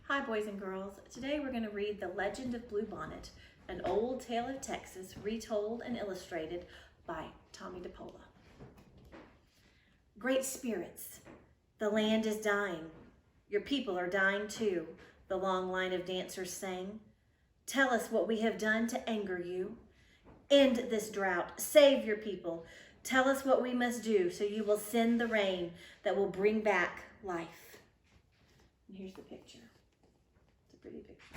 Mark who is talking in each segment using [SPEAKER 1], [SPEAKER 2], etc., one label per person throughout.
[SPEAKER 1] Hi boys and girls. Today we're going to read The Legend of Bluebonnet, an old tale of Texas retold and illustrated by Tommy DePola. Great spirits, the land is dying. Your people are dying too, the long line of dancers sang. Tell us what we have done to anger you. End this drought, save your people. Tell us what we must do so you will send the rain that will bring back life. And here's the picture. Pretty picture.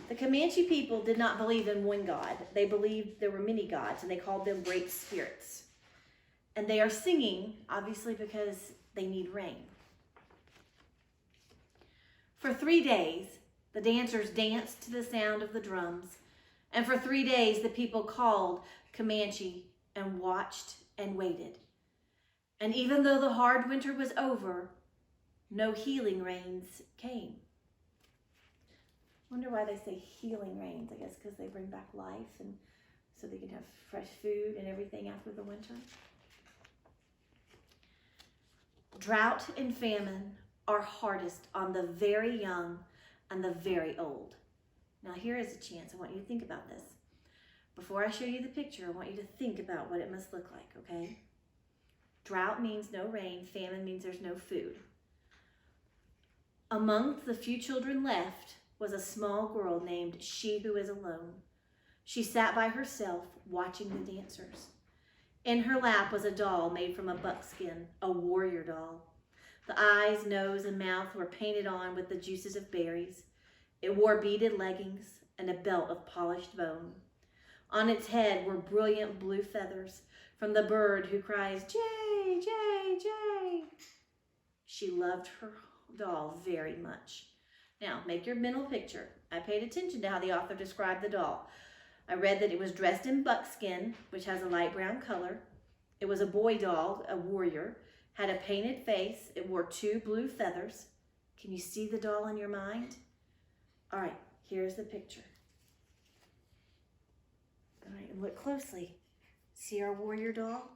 [SPEAKER 1] The Comanche people did not believe in one God. They believed there were many gods, and they called them great spirits. And they are singing, obviously, because they need rain. For 3 days, the dancers danced to the sound of the drums. And for 3 days, the people called Comanche and watched and waited. And even though the hard winter was over, no healing rains came. Wonder why they say healing rains. I guess because they bring back life and so they can have fresh food and everything after the winter. Drought and famine are hardest on the very young and the very old. Now here is a chance. I want you to think about this. Before I show you the picture, I want you to think about what it must look like, okay? Drought means no rain. Famine means there's no food. Among the few children left was a small girl named She Who Is Alone. She sat by herself watching the dancers. In her lap was a doll made from a buckskin, a warrior doll. The eyes, nose, and mouth were painted on with the juices of berries. It wore beaded leggings and a belt of polished bone. On its head were brilliant blue feathers from the bird who cries, "Jay, Jay, Jay." She loved her doll very much. Now, make your mental picture. I paid attention to how the author described the doll. I read that it was dressed in buckskin, which has a light brown color. It was a boy doll, a warrior, had a painted face. It wore 2 blue feathers. Can you see the doll in your mind? All right, here's the picture. All right, and look closely. See our warrior doll?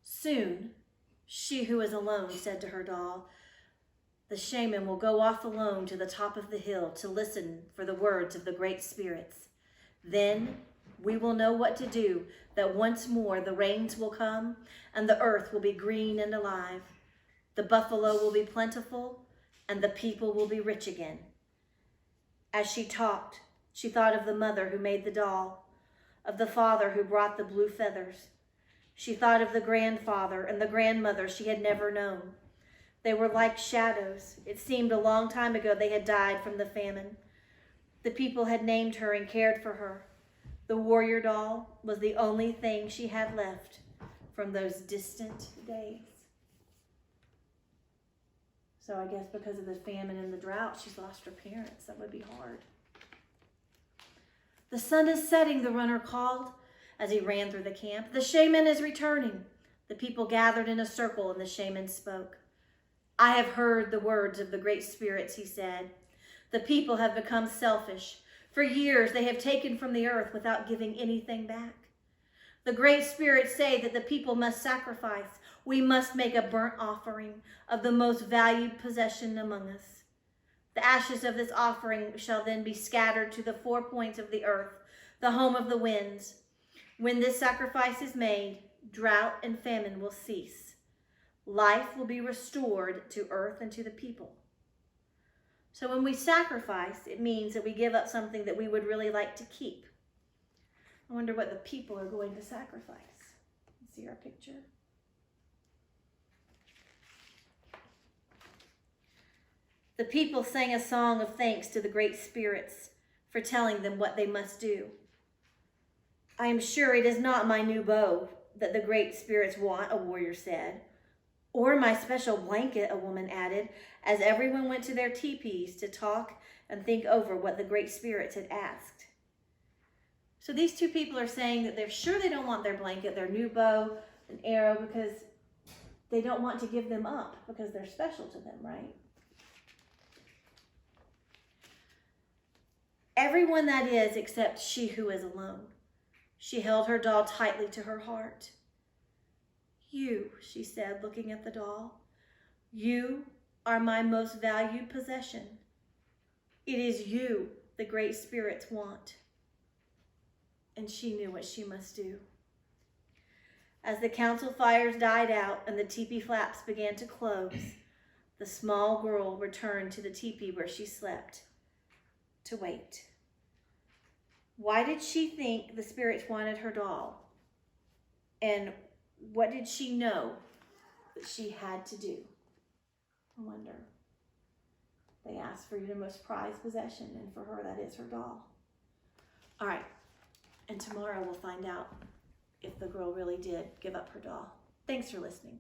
[SPEAKER 1] Soon, She Who Is Alone said to her doll, "The shaman will go off alone to the top of the hill to listen for the words of the great spirits. Then we will know what to do, that once more the rains will come and the earth will be green and alive. The buffalo will be plentiful and the people will be rich again." As she talked, she thought of the mother who made the doll, of the father who brought the blue feathers. She thought of the grandfather and the grandmother she had never known. They were like shadows. It seemed a long time ago they had died from the famine. The people had named her and cared for her. The warrior doll was the only thing she had left from those distant days. So I guess because of the famine and the drought, she's lost her parents. That would be hard. "The sun is setting," the runner called as he ran through the camp. "The shaman is returning." The people gathered in a circle and the shaman spoke. "I have heard the words of the great spirits," he said. "The people have become selfish. For years they have taken from the earth without giving anything back. The great spirits say that the people must sacrifice. We must make a burnt offering of the most valued possession among us. The ashes of this offering shall then be scattered to the 4 points of the earth, the home of the winds. When this sacrifice is made, drought and famine will cease. Life will be restored to earth and to the people." So when we sacrifice, it means that we give up something that we would really like to keep. I wonder what the people are going to sacrifice. See our picture? The people sang a song of thanks to the great spirits for telling them what they must do. "I am sure it is not my new bow that the great spirits want," a warrior said. "Or my special blanket," a woman added, as everyone went to their teepees to talk and think over what the great spirits had asked. So these 2 people are saying that they're sure they don't want their blanket, their new bow, an arrow, because they don't want to give them up because they're special to them, right? Everyone, that is, except She Who Is Alone. She held her doll tightly to her heart. "You she said, looking at the doll. You are my most valued possession. It is you the great spirits want. And she knew what she must do. As the council fires died out and the teepee flaps began to close, the small girl returned to the teepee where she slept to wait. Why did she think the spirits wanted her doll? And what did she know that she had to do? I wonder. They asked for your most prized possession, and for her, that is her doll. All right, and tomorrow we'll find out if the girl really did give up her doll. Thanks for listening.